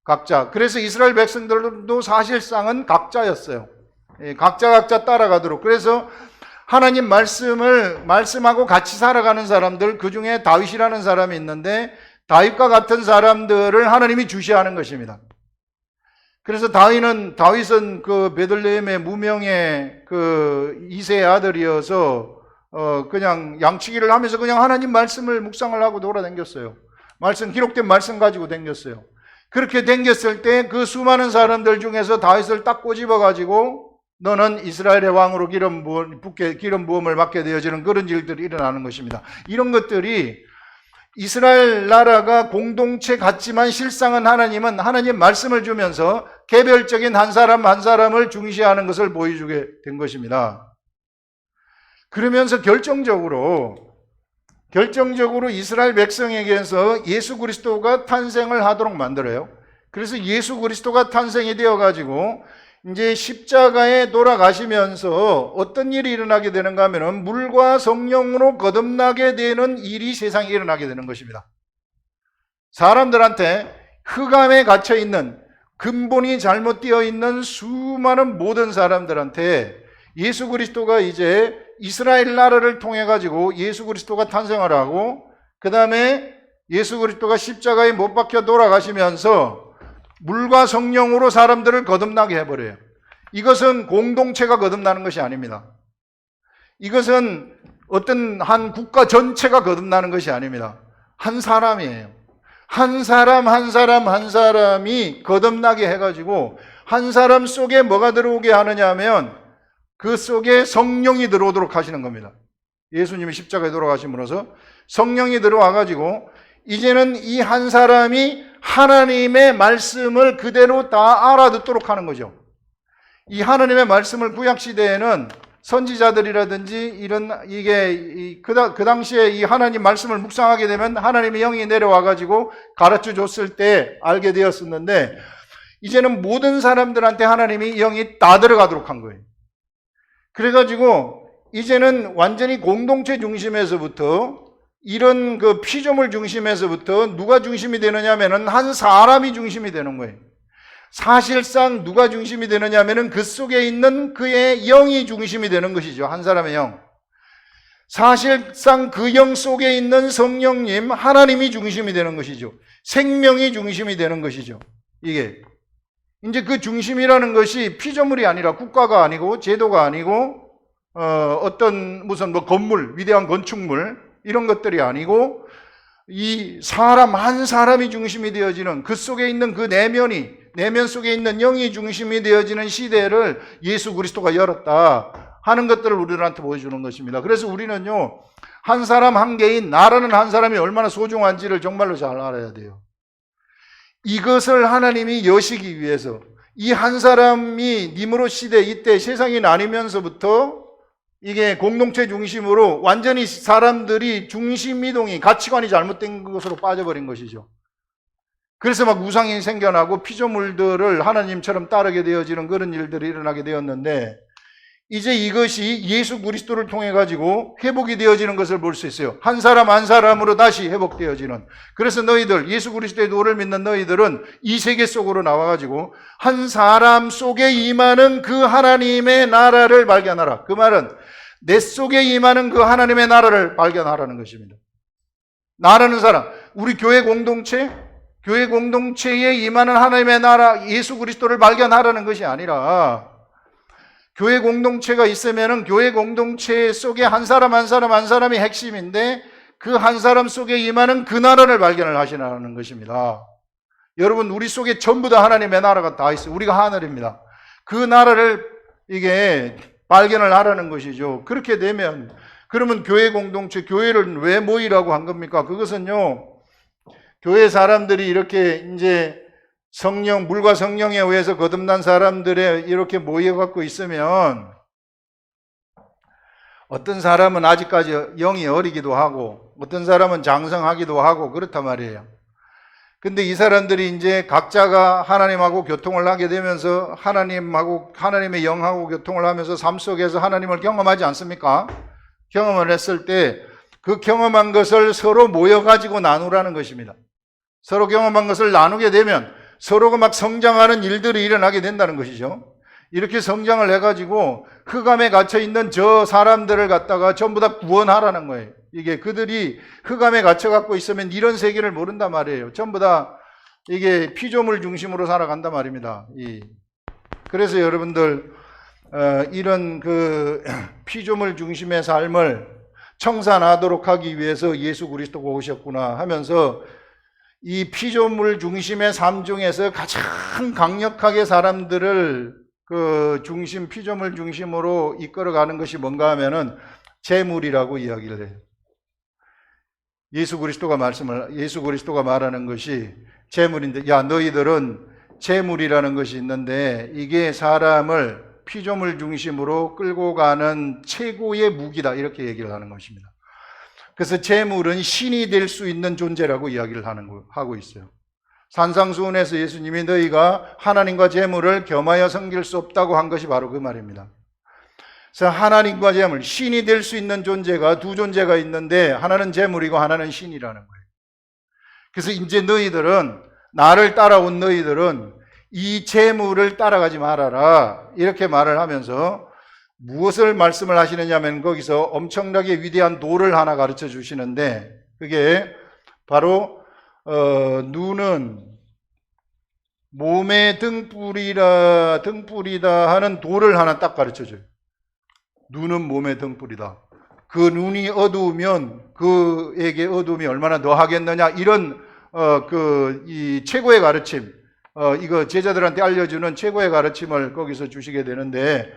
각자. 그래서 이스라엘 백성들도 사실상은 각자였어요. 각자 따라가도록. 그래서 하나님 말씀하고 같이 살아가는 사람들, 그 중에 다윗이라는 사람이 있는데 다윗과 같은 사람들을 하나님이 주시하는 것입니다. 그래서 다윗은 그 베들레헴의 무명의 그 2세의 아들이어서 그냥 양치기를 하면서 그냥 하나님 말씀을 묵상을 하고 돌아다녔어요. 기록된 말씀 가지고 다녔어요. 그렇게 댕겼을 때 그 수많은 사람들 중에서 다윗을 딱 꼬집어 가지고 너는 이스라엘의 왕으로 기름 부음을 받게 되어지는 그런 일들이 일어나는 것입니다. 이런 것들이 이스라엘 나라가 공동체 같지만 실상은 하나님은 하나님 말씀을 주면서 개별적인 한 사람 한 사람을 중시하는 것을 보여주게 된 것입니다. 그러면서 결정적으로 이스라엘 백성에게서 예수 그리스도가 탄생을 하도록 만들어요. 그래서 예수 그리스도가 탄생이 되어가지고 이제 십자가에 돌아가시면서 어떤 일이 일어나게 되는가 하면은 물과 성령으로 거듭나게 되는 일이 세상에 일어나게 되는 것입니다. 사람들한테 흑암에 갇혀 있는, 근본이 잘못되어 있는 수많은 모든 사람들한테 예수 그리스도가 이제 이스라엘 나라를 통해 가지고 예수 그리스도가 탄생을 하고, 그 다음에 예수 그리스도가 십자가에 못 박혀 돌아가시면서 물과 성령으로 사람들을 거듭나게 해버려요. 이것은 공동체가 거듭나는 것이 아닙니다. 이것은 어떤 한 국가 전체가 거듭나는 것이 아닙니다. 한 사람이에요. 한 사람이 거듭나게 해가지고 한 사람 속에 뭐가 들어오게 하느냐 하면 그 속에 성령이 들어오도록 하시는 겁니다. 예수님이 십자가에 돌아가심으로써 성령이 들어와가지고 이제는 이 한 사람이 하나님의 말씀을 그대로 다 알아듣도록 하는 거죠. 이 하나님의 말씀을 구약시대에는 선지자들이라든지 그 당시에 이 하나님 말씀을 묵상하게 되면 하나님의 영이 내려와가지고 가르쳐 줬을 때 알게 되었었는데, 이제는 모든 사람들한테 하나님이 영이 다 들어가도록 한 거예요. 그래가지고 이제는 완전히 공동체 중심에서부터 이런 그 피조물 중심에서부터 누가 중심이 되느냐 하면은 한 사람이 중심이 되는 거예요. 사실상 누가 중심이 되느냐 하면은 그 속에 있는 그의 영이 중심이 되는 것이죠. 한 사람의 영. 사실상 그 영 속에 있는 성령님, 하나님이 중심이 되는 것이죠. 생명이 중심이 되는 것이죠. 이게 이제 그 중심이라는 것이 피조물이 아니라, 국가가 아니고 제도가 아니고 어떤 무슨 건물, 위대한 건축물 이런 것들이 아니고 이 사람 한 사람이 중심이 되어지는, 그 속에 있는 그 내면 속에 있는 영이 중심이 되어지는 시대를 예수 그리스도가 열었다 하는 것들을 우리들한테 보여주는 것입니다. 그래서 우리는요, 한 사람 한 개인, 나라는 한 사람이 얼마나 소중한지를 정말로 잘 알아야 돼요. 이것을 하나님이 여시기 위해서 이 한 사람이 니므롯 시대, 이때 세상이 나뉘면서부터 이게 공동체 중심으로 완전히 사람들이 중심이동이, 가치관이 잘못된 것으로 빠져버린 것이죠. 그래서 막 우상이 생겨나고 피조물들을 하나님처럼 따르게 되어지는 그런 일들이 일어나게 되었는데, 이제 이것이 예수 그리스도를 통해 가지고 회복이 되어지는 것을 볼 수 있어요. 한 사람 한 사람으로 다시 회복되어지는. 그래서 너희들, 예수 그리스도의 도를 믿는 너희들은 이 세계 속으로 나와 가지고 한 사람 속에 임하는 그 하나님의 나라를 발견하라. 그 말은 내 속에 임하는 그 하나님의 나라를 발견하라는 것입니다. 나라는 사람, 우리 교회 공동체에 임하는 하나님의 나라, 예수 그리스도를 발견하라는 것이 아니라, 교회 공동체가 있으면은 교회 공동체 속에 한 사람 한 사람이 핵심인데, 그 한 사람 속에 임하는 그 나라를 발견을 하시라는 것입니다. 여러분, 우리 속에 전부 다 하나님의 나라가 다 있어요. 우리가 하늘입니다. 그 나라를 이게 발견을 하라는 것이죠. 그렇게 되면, 그러면 교회 공동체, 교회를 왜 모이라고 한 겁니까? 그것은요, 교회 사람들이 이렇게 이제 물과 성령에 의해서 거듭난 사람들에 이렇게 모여갖고 있으면, 어떤 사람은 아직까지 영이 어리기도 하고, 어떤 사람은 장성하기도 하고, 그렇단 말이에요. 근데 이 사람들이 이제 각자가 하나님하고 교통을 하게 되면서 하나님의 영하고 교통을 하면서 삶 속에서 하나님을 경험하지 않습니까? 경험을 했을 때 그 경험한 것을 서로 모여가지고 나누라는 것입니다. 서로 경험한 것을 나누게 되면 서로가 막 성장하는 일들이 일어나게 된다는 것이죠. 이렇게 성장을 해가지고 흑암에 갇혀있는 저 사람들을 갖다가 전부 다 구원하라는 거예요. 이게 그들이 흑암에 갇혀갖고 있으면 이런 세계를 모른단 말이에요. 전부 다 이게 피조물 중심으로 살아간단 말입니다. 그래서 여러분들 이런 그 피조물 중심의 삶을 청산하도록 하기 위해서 예수 그리스도가 오셨구나 하면서 이 피조물 중심의 삶 중에서 가장 강력하게 사람들을 피조물 중심으로 이끌어가는 것이 뭔가 하면은 재물이라고 이야기를 해요. 예수 그리스도가 말하는 것이 재물인데, 야, 너희들은 재물이라는 것이 있는데 이게 사람을 피조물 중심으로 끌고 가는 최고의 무기다, 이렇게 얘기를 하는 것입니다. 그래서 재물은 신이 될 수 있는 존재라고 이야기를 하고 있어요. 산상수훈에서 예수님이 너희가 하나님과 재물을 겸하여 섬길 수 없다고 한 것이 바로 그 말입니다. 그래서 하나님과 재물, 신이 될 수 있는 존재가 두 존재가 있는데 하나는 재물이고 하나는 신이라는 거예요. 그래서 이제 나를 따라온 너희들은 이 재물을 따라가지 말아라, 이렇게 말을 하면서 무엇을 말씀을 하시느냐면 거기서 엄청나게 위대한 도를 하나 가르쳐 주시는데, 그게 바로 눈은 몸의 등불이다 하는 도를 하나 딱 가르쳐 줘요. 눈은 몸의 등불이다. 그 눈이 어두우면 그에게 어두움이 얼마나 더 하겠느냐, 이런 이 최고의 가르침, 이거 제자들한테 알려주는 최고의 가르침을 거기서 주시게 되는데,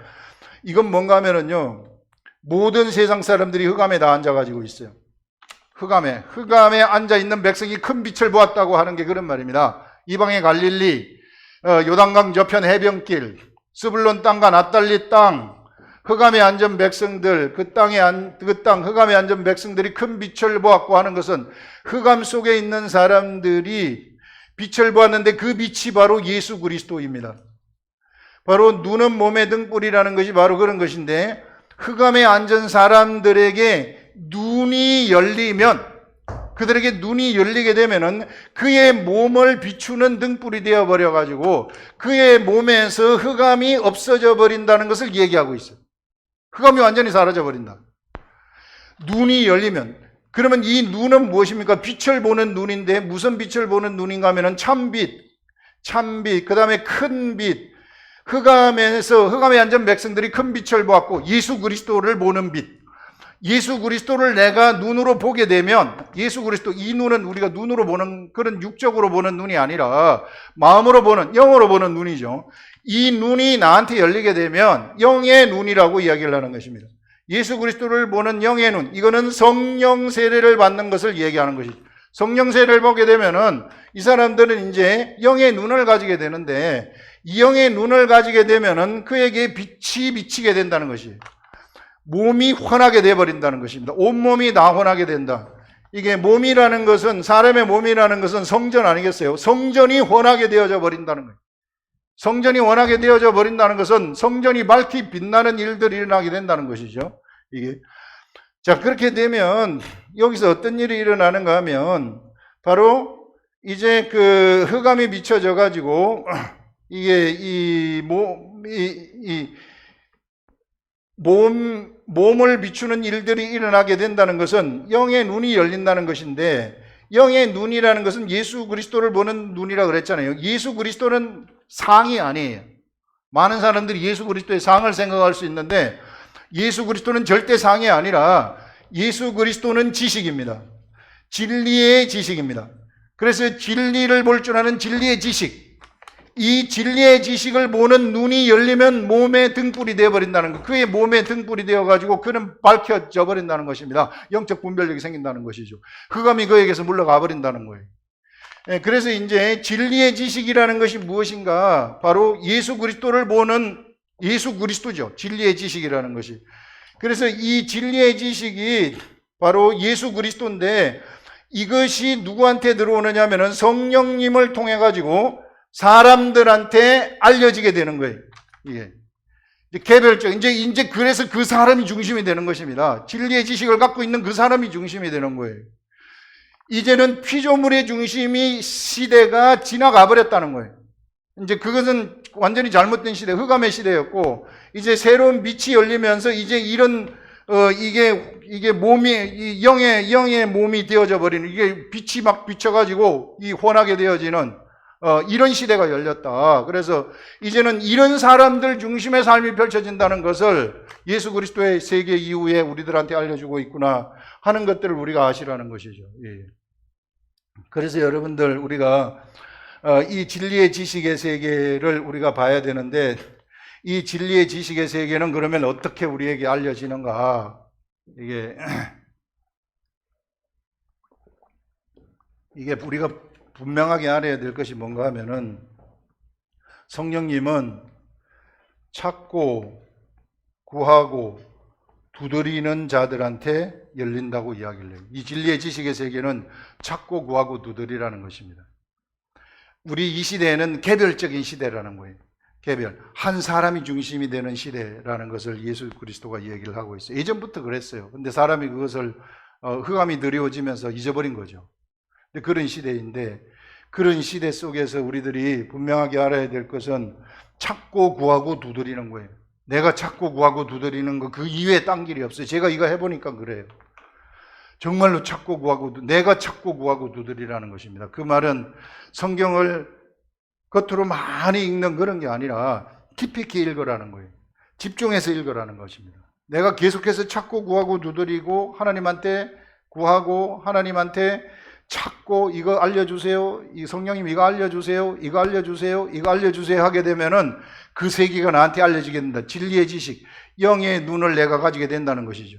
이건 뭔가 하면은요, 모든 세상 사람들이 흑암에 다 앉아가지고 있어요. 흑암에 앉아있는 백성이 큰 빛을 보았다고 하는 게 그런 말입니다. 이방의 갈릴리, 요단강 저편 해변길, 스불론 땅과 납달리 땅, 흑암에 앉은 백성들, 흑암에 앉은 백성들이 큰 빛을 보았고 하는 것은 흑암 속에 있는 사람들이 빛을 보았는데 그 빛이 바로 예수 그리스도입니다. 바로 눈은 몸의 등불이라는 것이 바로 그런 것인데, 흑암에 앉은 사람들에게 그들에게 눈이 열리게 되면은 그의 몸을 비추는 등불이 되어 버려가지고 그의 몸에서 흑암이 없어져 버린다는 것을 얘기하고 있어요. 흑암이 완전히 사라져 버린다. 눈이 열리면, 그러면 이 눈은 무엇입니까? 빛을 보는 눈인데, 무슨 빛을 보는 눈인가 하면은 참빛, 그 다음에 큰 빛. 흑암에 앉은 백성들이 큰 빛을 보았고 예수 그리스도를 보는 빛. 예수 그리스도를 내가 눈으로 보게 되면, 예수 그리스도, 이 눈은 우리가 눈으로 보는 그런 육적으로 보는 눈이 아니라 마음으로 보는, 영으로 보는 눈이죠. 이 눈이 나한테 열리게 되면 영의 눈이라고 이야기를 하는 것입니다. 예수 그리스도를 보는 영의 눈, 이거는 성령 세례를 받는 것을 얘기하는 것이죠. 성령 세례를 보게 되면은 이 사람들은 이제 영의 눈을 가지게 되는데, 이 영의 눈을 가지게 되면은 그에게 빛이 비치게 된다는 것이에요. 몸이 환하게 되어버린다는 것입니다. 온몸이 다 환하게 된다. 이게 몸이라는 것은, 사람의 몸이라는 것은 성전 아니겠어요? 성전이 환하게 되어져 버린다는 거예요. 성전이 환하게 되어져 버린다는 것은 성전이 밝히 빛나는 일들이 일어나게 된다는 것이죠. 이게. 자, 그렇게 되면 여기서 어떤 일이 일어나는가 하면, 바로 이제 그 흑암이 비춰져 가지고 이게 몸을 비추는 일들이 일어나게 된다는 것은 영의 눈이 열린다는 것인데, 영의 눈이라는 것은 예수 그리스도를 보는 눈이라 그랬잖아요. 예수 그리스도는 상이 아니에요. 많은 사람들이 예수 그리스도의 상을 생각할 수 있는데, 예수 그리스도는 절대 상이 아니라 예수 그리스도는 지식입니다. 진리의 지식입니다. 그래서 진리를 볼 줄 아는 진리의 지식, 이 진리의 지식을 보는 눈이 열리면 몸의 등불이 되어버린다는 것, 그의 몸의 등불이 되어가지고 그는 밝혀져 버린다는 것입니다. 영적 분별력이 생긴다는 것이죠. 흑암이 그에게서 물러가 버린다는 거예요. 그래서 이제 진리의 지식이라는 것이 무엇인가? 바로 예수 그리스도를 보는 예수 그리스도죠. 진리의 지식이라는 것이. 그래서 이 진리의 지식이 바로 예수 그리스도인데, 이것이 누구한테 들어오느냐 하면은 성령님을 통해 가지고 사람들한테 알려지게 되는 거예요. 이게 개별적, 이제 그래서 그 사람이 중심이 되는 것입니다. 진리의 지식을 갖고 있는 그 사람이 중심이 되는 거예요. 이제는 피조물의 중심이 시대가 지나가 버렸다는 거예요. 이제 그것은 완전히 잘못된 시대, 흑암의 시대였고, 이제 새로운 빛이 열리면서 이제 이런 이게 몸이 영의 몸이 되어져 버리는, 이게 빛이 막 비쳐가지고 이 혼하게 되어지는 이런 시대가 열렸다. 그래서 이제는 이런 사람들 중심의 삶이 펼쳐진다는 것을 예수 그리스도의 세계 이후에 우리들한테 알려주고 있구나 하는 것들을 우리가 아시라는 것이죠. 예. 그래서 여러분들, 우리가 이 진리의 지식의 세계를 우리가 봐야 되는데, 이 진리의 지식의 세계는 그러면 어떻게 우리에게 알려지는가? 이게 우리가 분명하게 알아야 될 것이 뭔가 하면은, 성령님은 찾고 구하고 두드리는 자들한테 열린다고 이야기를 해요. 이 진리의 지식의 세계는 찾고 구하고 두드리라는 것입니다. 우리 이 시대에는 개별적인 시대라는 거예요. 개별, 한 사람이 중심이 되는 시대라는 것을 예수 그리스도가 얘기를 하고 있어요. 예전부터 그랬어요. 근데 사람이 그것을 흑암이 드리워지면서 잊어버린 거죠. 근데 그런 시대인데, 그런 시대 속에서 우리들이 분명하게 알아야 될 것은 찾고 구하고 두드리는 거예요. 내가 찾고 구하고 두드리는 거, 그 이외에 딴 길이 없어요. 제가 이거 해보니까 그래요. 정말로 찾고 구하고, 내가 찾고 구하고 두드리라는 것입니다. 그 말은 성경을 겉으로 많이 읽는 그런 게 아니라 깊이 있게 읽으라는 거예요. 집중해서 읽으라는 것입니다. 내가 계속해서 찾고 구하고 두드리고 하나님한테 구하고 하나님한테 찾고, 이거 알려주세요, 이 성령님 이거 알려주세요, 이거 알려주세요, 이거 알려주세요 하게 되면은 그 세계가 나한테 알려지게 된다. 진리의 지식, 영의 눈을 내가 가지게 된다는 것이죠.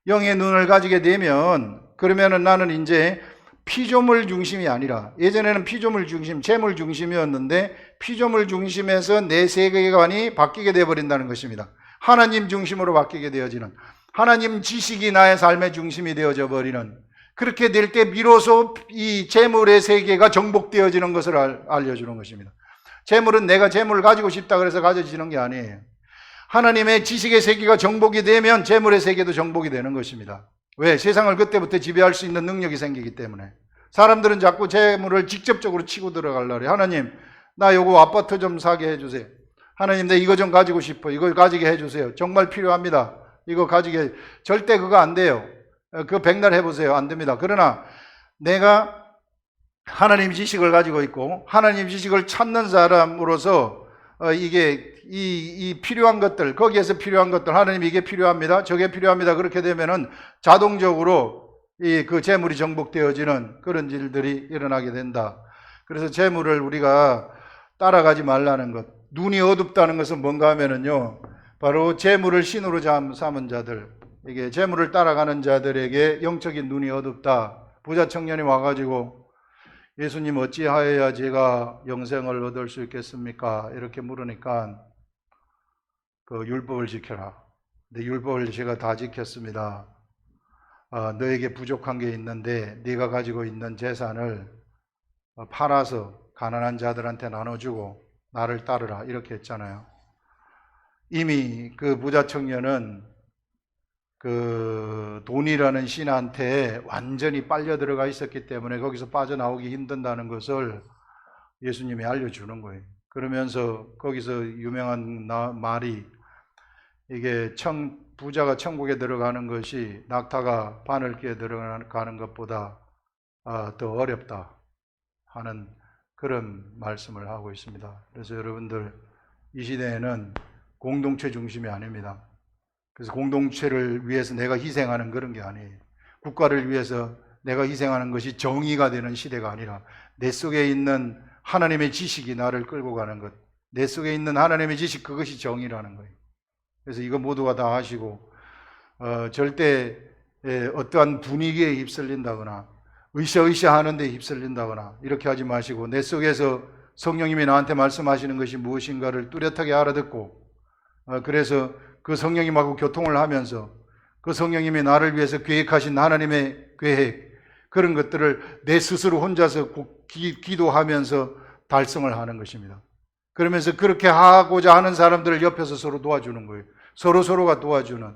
영의 눈을 가지게 되면, 그러면은 나는 이제 피조물 중심이 아니라, 예전에는 피조물 중심, 재물 중심이었는데 피조물 중심에서 내 세계관이 바뀌게 되어버린다는 것입니다. 하나님 중심으로 바뀌게 되어지는, 하나님 지식이 나의 삶의 중심이 되어져 버리는, 그렇게 될 때 비로소 이 재물의 세계가 정복되어지는 것을 알려주는 것입니다. 재물은 내가 재물을 가지고 싶다 그래서 가져지는 게 아니에요. 하나님의 지식의 세계가 정복이 되면 재물의 세계도 정복이 되는 것입니다. 왜? 세상을 그때부터 지배할 수 있는 능력이 생기기 때문에. 사람들은 자꾸 재물을 직접적으로 치고 들어가려고 해요. 하나님, 나 요거 아파트 좀 사게 해주세요. 하나님, 내 이거 좀 가지고 싶어. 이거 가지게 해주세요. 정말 필요합니다. 이거 가지게. 절대 그거 안 돼요. 그거 백날 해보세요. 안 됩니다. 그러나 내가 하나님 지식을 가지고 있고 하나님 지식을 찾는 사람으로서 이게 이 필요한 것들, 거기에서 필요한 것들, 하나님 이게 필요합니다, 저게 필요합니다, 그렇게 되면은 자동적으로 그 재물이 정복되어지는 그런 일들이 일어나게 된다. 그래서 재물을 우리가 따라가지 말라는 것. 눈이 어둡다는 것은 뭔가 하면은요, 바로 재물을 신으로 삼은 자들, 이게 재물을 따라가는 자들에게 영적인 눈이 어둡다. 부자 청년이 와가지고 예수님, 어찌하여야 제가 영생을 얻을 수 있겠습니까? 이렇게 물으니까 그 율법을 지켜라. 내 율법을 제가 다 지켰습니다. 너에게 부족한 게 있는데 네가 가지고 있는 재산을 팔아서 가난한 자들한테 나눠주고 나를 따르라, 이렇게 했잖아요. 이미 그 부자 청년은 그 돈이라는 신한테 완전히 빨려 들어가 있었기 때문에 거기서 빠져나오기 힘든다는 것을 예수님이 알려주는 거예요. 그러면서 거기서 유명한 말이, 이게 부자가 천국에 들어가는 것이 낙타가 바늘기에 들어가는 것보다 더 어렵다 하는 그런 말씀을 하고 있습니다. 그래서 여러분들 이 시대에는 공동체 중심이 아닙니다. 그래서 공동체를 위해서 내가 희생하는 그런 게 아니에요. 국가를 위해서 내가 희생하는 것이 정의가 되는 시대가 아니라 내 속에 있는 하나님의 지식이 나를 끌고 가는 것, 내 속에 있는 하나님의 지식, 그것이 정의라는 거예요. 그래서 이거 모두가 다 하시고 절대 어떠한 분위기에 휩쓸린다거나 으쌰으쌰 하는 데 휩쓸린다거나 이렇게 하지 마시고 내 속에서 성령님이 나한테 말씀하시는 것이 무엇인가를 뚜렷하게 알아듣고 그래서 그 성령님하고 교통을 하면서 그 성령님이 나를 위해서 계획하신 하나님의 계획, 그런 것들을 내 스스로 혼자서 기도하면서 달성을 하는 것입니다. 그러면서 그렇게 하고자 하는 사람들을 옆에서 서로 도와주는 거예요. 서로가 도와주는,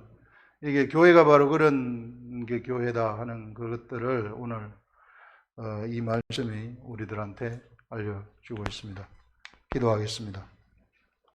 이게 교회가 바로 그런 게 교회다 하는 그것들을 오늘 이 말씀이 우리들한테 알려주고 있습니다. 기도하겠습니다.